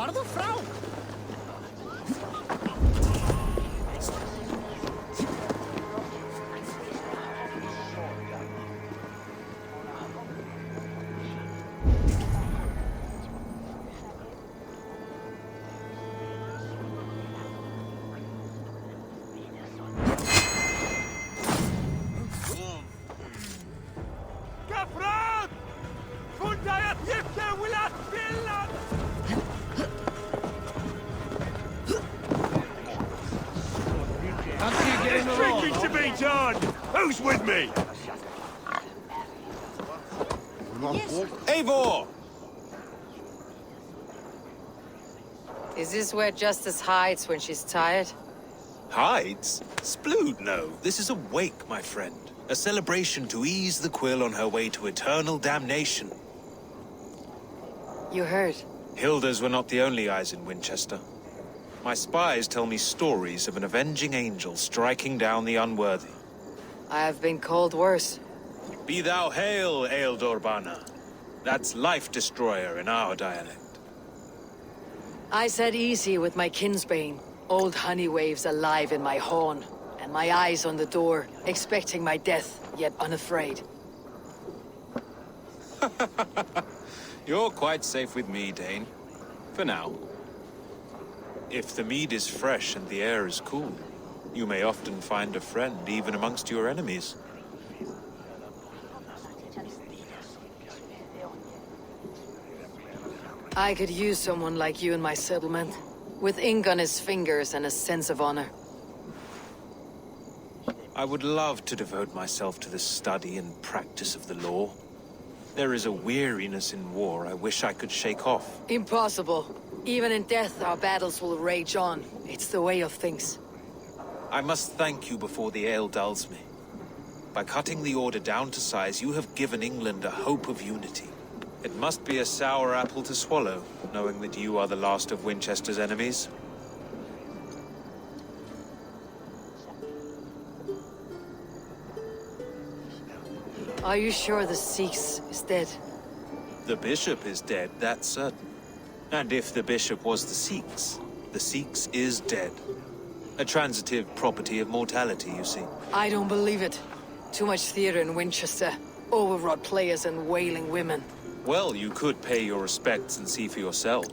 Harde vrouw! Who's with me? Eivor! Is this where Justice hides when she's tired? Hides? Splood, no. This is a wake, my friend. A celebration to ease the quill on her way to eternal damnation. You heard. Hilda's were not the only eyes in Winchester. My spies tell me stories of an avenging angel striking down the unworthy. I have been called worse. Be thou hail, Eildorbana. That's Life Destroyer in our dialect. I said easy with my kinsbane. Old honey waves alive in my horn, and my eyes on the door, expecting my death, yet unafraid. You're quite safe with me, Dane. For now. If the mead is fresh and the air is cool, you may often find a friend even amongst your enemies. I could use someone like you in my settlement, with ink on his fingers and a sense of honor. I would love to devote myself to the study and practice of the law. There is a weariness in war I wish I could shake off. Impossible. Even in death, our battles will rage on. It's the way of things. I must thank you before the ale dulls me. By cutting the Order down to size, you have given England a hope of unity. It must be a sour apple to swallow, knowing that you are the last of Winchester's enemies. Are you sure the Seax is dead? The bishop is dead, that's certain. And if the bishop was the Seax is dead. A transitive property of mortality, you see. I don't believe it. Too much theater in Winchester. Overwrought players and wailing women. Well, you could pay your respects and see for yourself.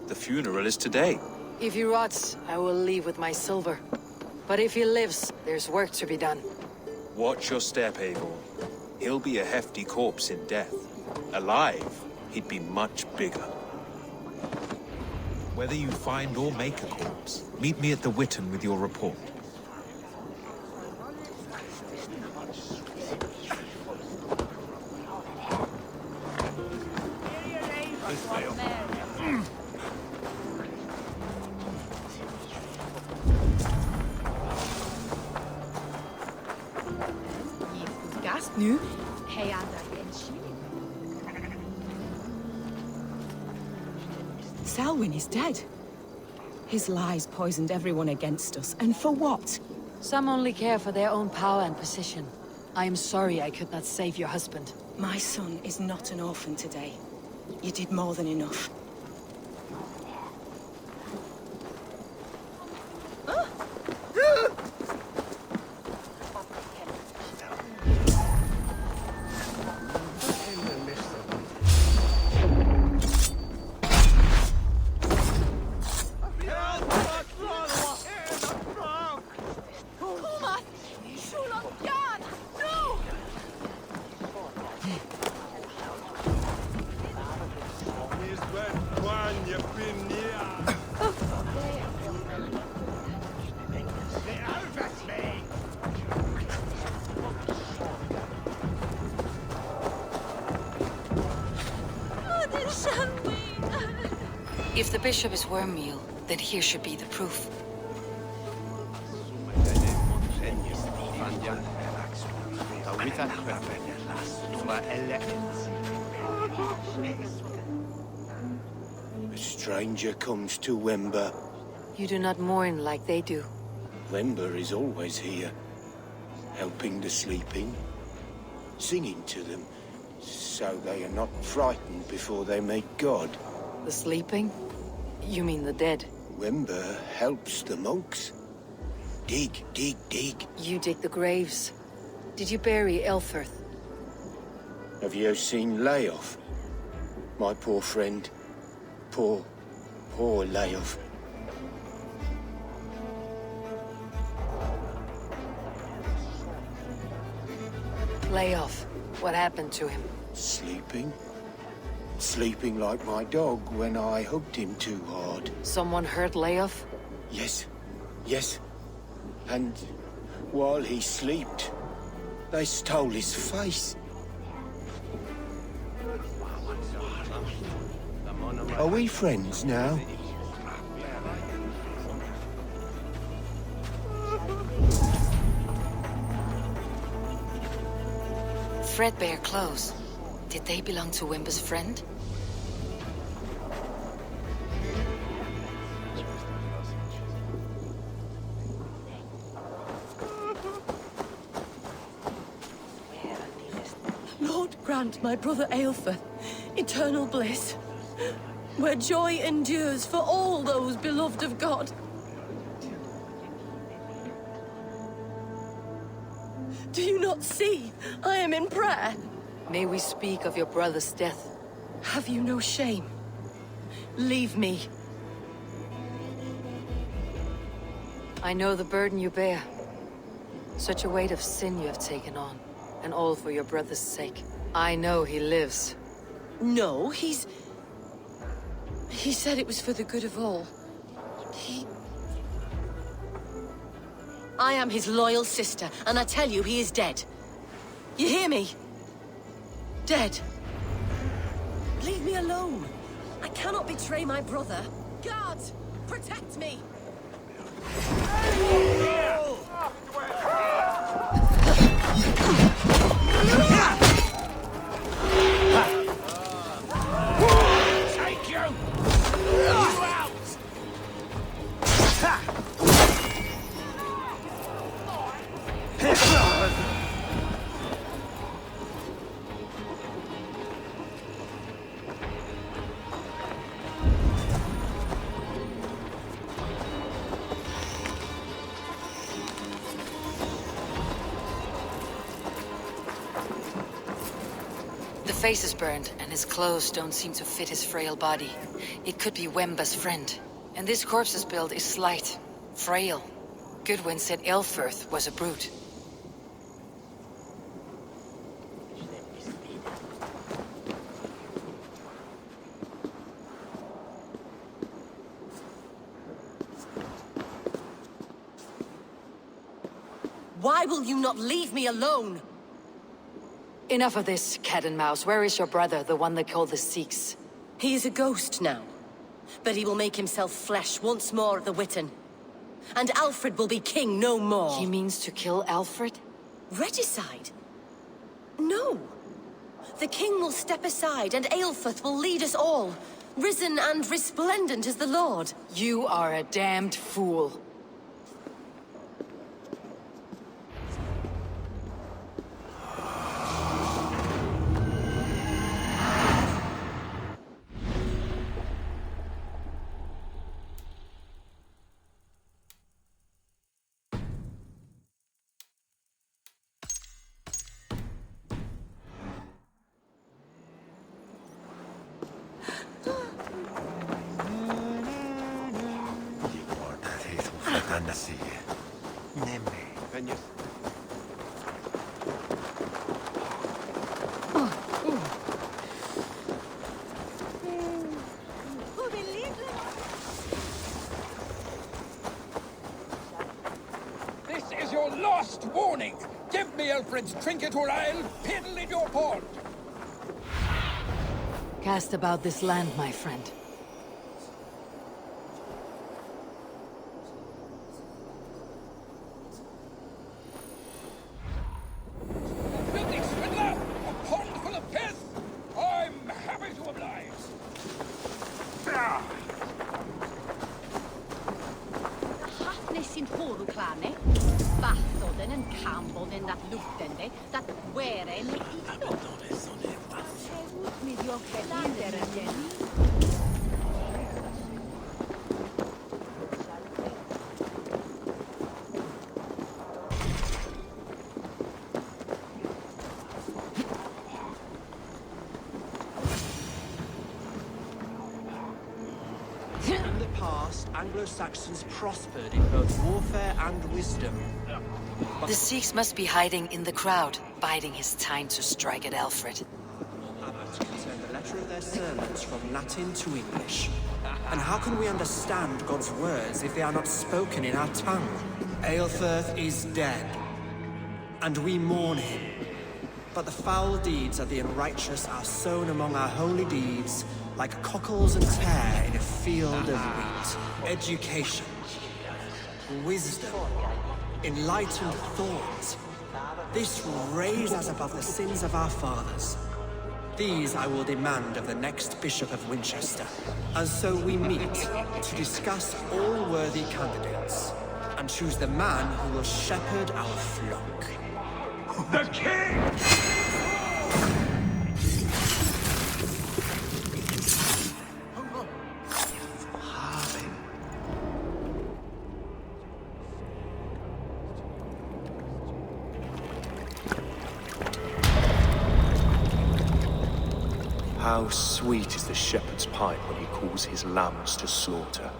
The funeral is today. If he rots, I will leave with my silver. But if he lives, there's work to be done. Watch your step, Eivor. He'll be a hefty corpse in death. Alive, he'd be much bigger. Whether you find or make a corpse, meet me at the Witten with your report. Gast nu? Hey, Selwyn is dead. His lies poisoned everyone against us, and for what? Some only care for their own power and position. I am sorry I could not save your husband. My son is not an orphan today. You did more than enough. If the bishop is wormmeal, then here should be the proof. A stranger comes to Wember. You do not mourn like they do. Wember is always here, helping the sleeping, singing to them, so they are not frightened before they meet God. The sleeping? You mean the dead? Wember helps the monks. Dig, dig, dig. You dig the graves. Did you bury Eivor? Have you seen Layoff? My poor friend. Poor Layoff. Lay off. What happened to him? Sleeping? Sleeping like my dog when I hugged him too hard. Someone hurt Layoff? Yes, yes. And while he slept, they stole his face. Are we friends now? Threadbare clothes. Did they belong to Wember's friend? Lord grant my brother Eivor eternal bliss, where joy endures for all those beloved of God. Do you not see? I am in prayer. May we speak of your brother's death? Have you no shame? Leave me. I know the burden you bear. Such a weight of sin you have taken on, and all for your brother's sake. I know he lives. No, He said it was for the good of all. I am his loyal sister, and I tell you, he is dead. You hear me? Dead. Leave me alone. I cannot betray my brother. Guards, protect me! Take you! Out! The face is burned, and his clothes don't seem to fit his frail body. It could be Wember's friend. And this corpse's build is slight, frail. Goodwin said Eivor was a brute. Why will you not leave me alone? Enough of this, cat and mouse. Where is your brother, the one they call the Seax? He is a ghost now, but he will make himself flesh once more at the Witten. And Alfred will be king no more. He means to kill Alfred? Regicide? No. The king will step aside, and Eilfrith will lead us all, risen and resplendent as the Lord. You are a damned fool. This is your last warning. Give me Alfred's trinket or I'll piddle in your pond. Cast about this land, my friend. Filthy swindler! A pond full of piss! I'm happy to oblige. Hafnes sin horuklarne, Bathoden and Camboden that luftende, that were en isto. Med your head again. Anglo-Saxons prospered in both warfare and wisdom. The Seax must be hiding in the crowd, biding his time to strike at Alfred. Abbots can turn the letter of their sermons from Latin to English. And how can we understand God's words if they are not spoken in our tongue? Eilfirth is dead, and we mourn him. But the foul deeds of the unrighteous are sown among our holy deeds, like cockles and tare in a field of wheat. Education, wisdom, enlightened thought. This will raise us above the sins of our fathers. These I will demand of the next Bishop of Winchester. And so we meet to discuss all worthy candidates, and choose the man who will shepherd our flock. The king! How sweet is the shepherd's pipe when he calls his lambs to slaughter.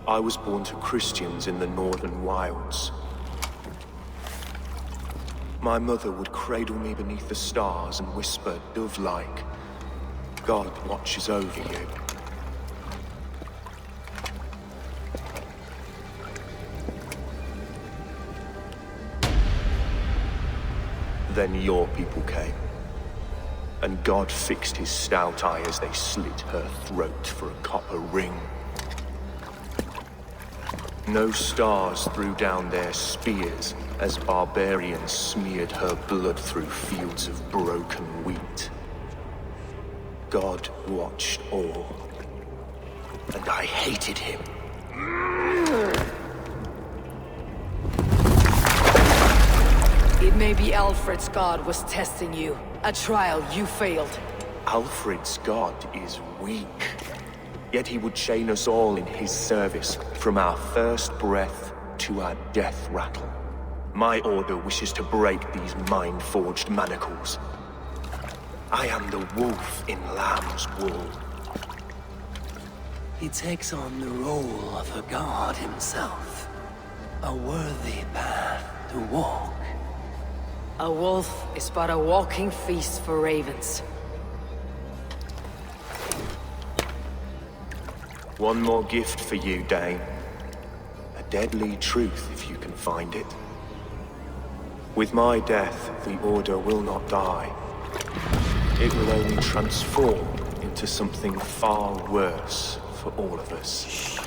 I was born to Christians in the northern wilds. My mother would cradle me beneath the stars and whisper, dove-like, God watches over you. Then your people came, and God fixed his stout eye as they slit her throat for a copper ring. No stars threw down their spears as barbarians smeared her blood through fields of broken wheat. God watched all, and I hated him. It may be Alfred's god was testing you. A trial you failed. Alfred's god is weak. Yet he would chain us all in his service, from our first breath to our death rattle. My order wishes to break these mind-forged manacles. I am the wolf in lamb's wool. He takes on the role of a god himself. A worthy path to walk. A wolf is but a walking feast for ravens. One more gift for you, Dane. A deadly truth, if you can find it. With my death, the Order will not die. It will only transform into something far worse for all of us.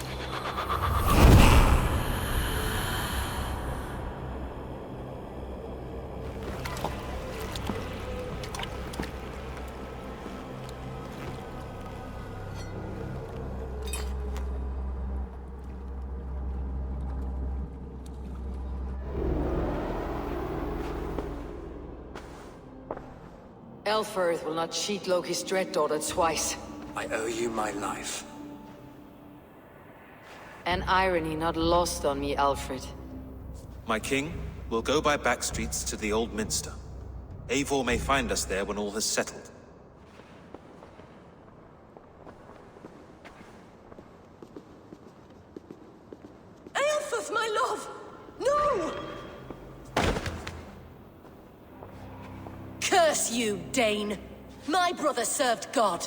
Eilfirth will not cheat Loki's dread daughter twice. I owe you my life. An irony not lost on me, Alfred. My king, we'll go by back streets to the Old Minster. Eivor may find us there when all has settled. Eilfirth, my love! No! Curse you, Dane! My brother served God.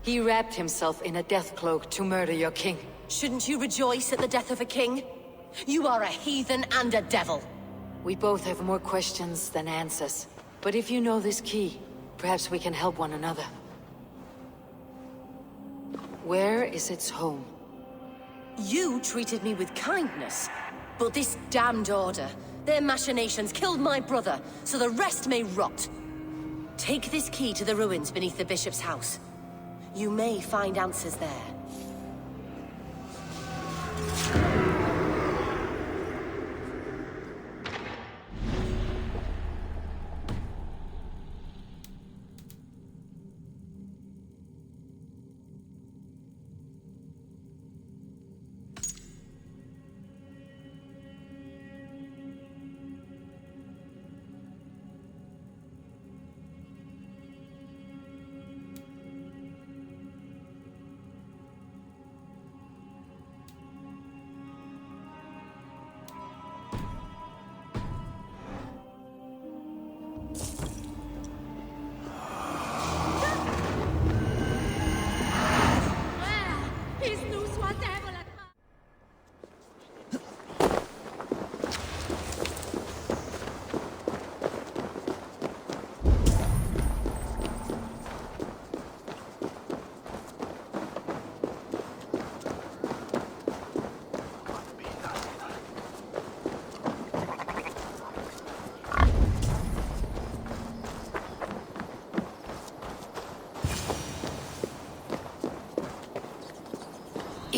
He wrapped himself in a death cloak to murder your king. Shouldn't you rejoice at the death of a king? You are a heathen and a devil. We both have more questions than answers. But if you know this key, perhaps we can help one another. Where is its home? You treated me with kindness, but this damned order, their machinations killed my brother, so the rest may rot. Take this key to the ruins beneath the bishop's house. You may find answers there.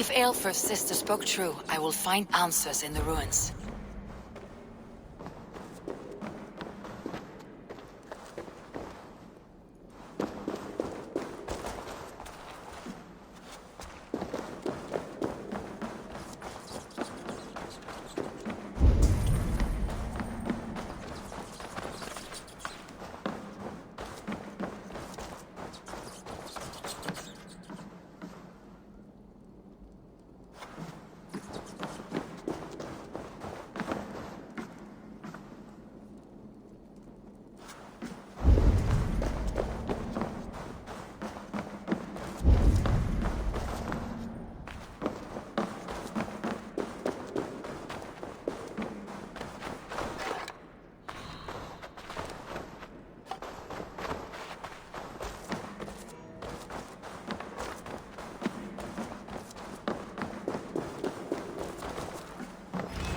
If Aelfir's sister spoke true, I will find answers in the ruins.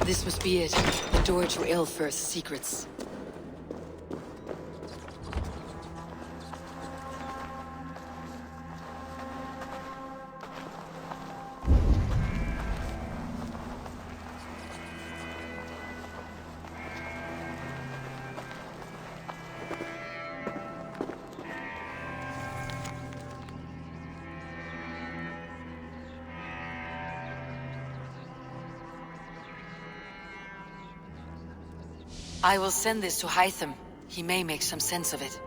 This must be it. The door to Aelfir's secrets. I will send this to Hytham. He may make some sense of it.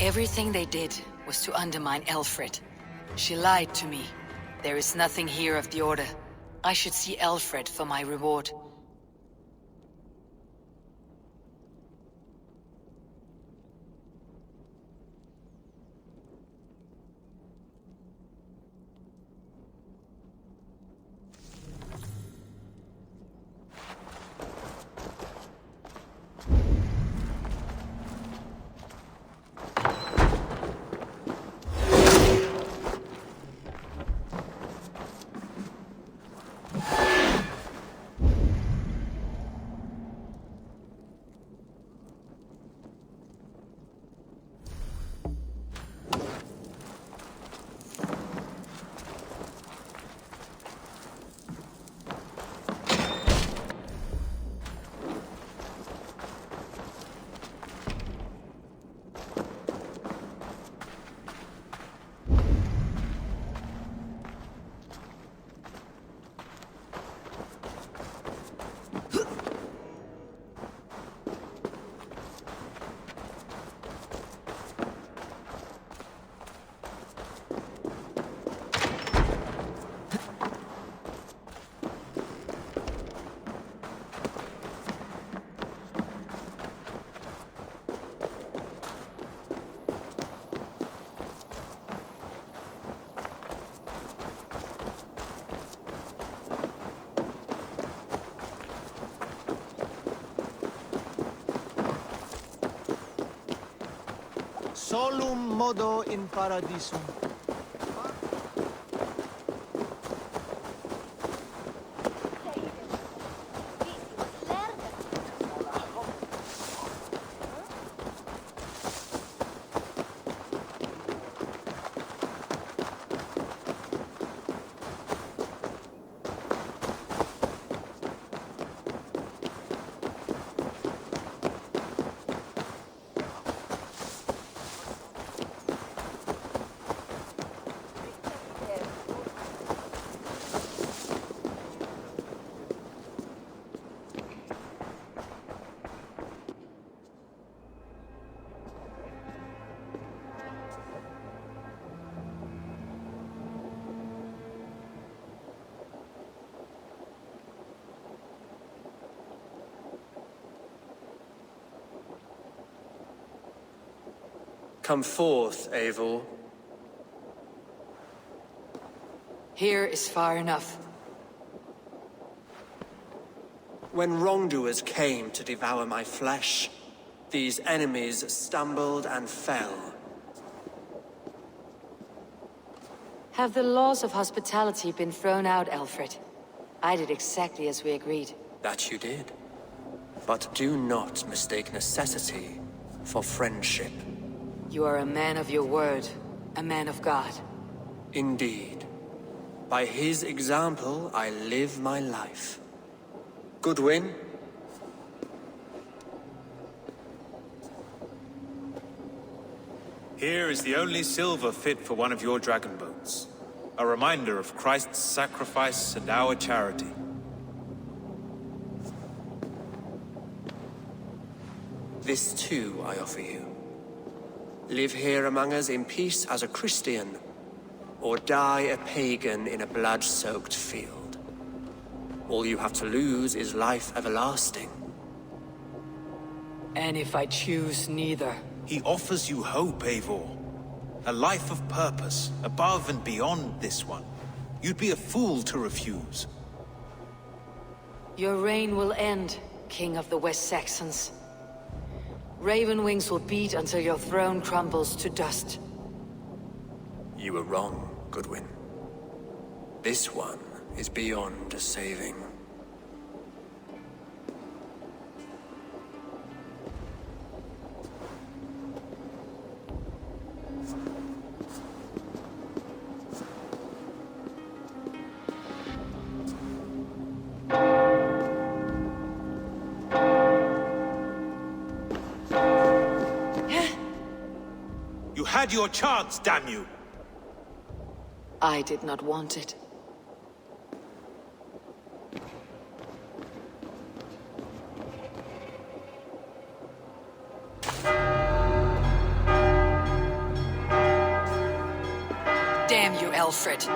Everything they did was to undermine Elfred. She lied to me. There is nothing here of the Order. I should see Elfred for my reward. Solum modo in paradisum. Come forth, Eivor. Here is far enough. When wrongdoers came to devour my flesh, these enemies stumbled and fell. Have the laws of hospitality been thrown out, Alfred? I did exactly as we agreed. That you did. But do not mistake necessity for friendship. You are a man of your word, a man of God. Indeed. By his example, I live my life. Goodwin? Here is the only silver fit for one of your dragon boats. A reminder of Christ's sacrifice and our charity. This too I offer you. Live here among us in peace as a Christian, or die a pagan in a blood-soaked field. All you have to lose is life everlasting. And if I choose neither? He offers you hope, Eivor. A life of purpose, above and beyond this one. You'd be a fool to refuse. Your reign will end, King of the West Saxons. Raven wings will beat until your throne crumbles to dust. You were wrong, Goodwin. This one is beyond saving. You had your chance, damn you! I did not want it. Damn you, Alfred.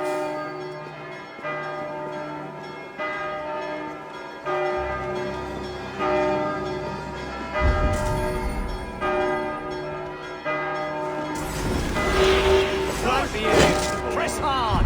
Press hard!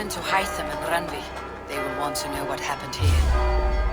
to Hytham and Randvi. They will want to know what happened here.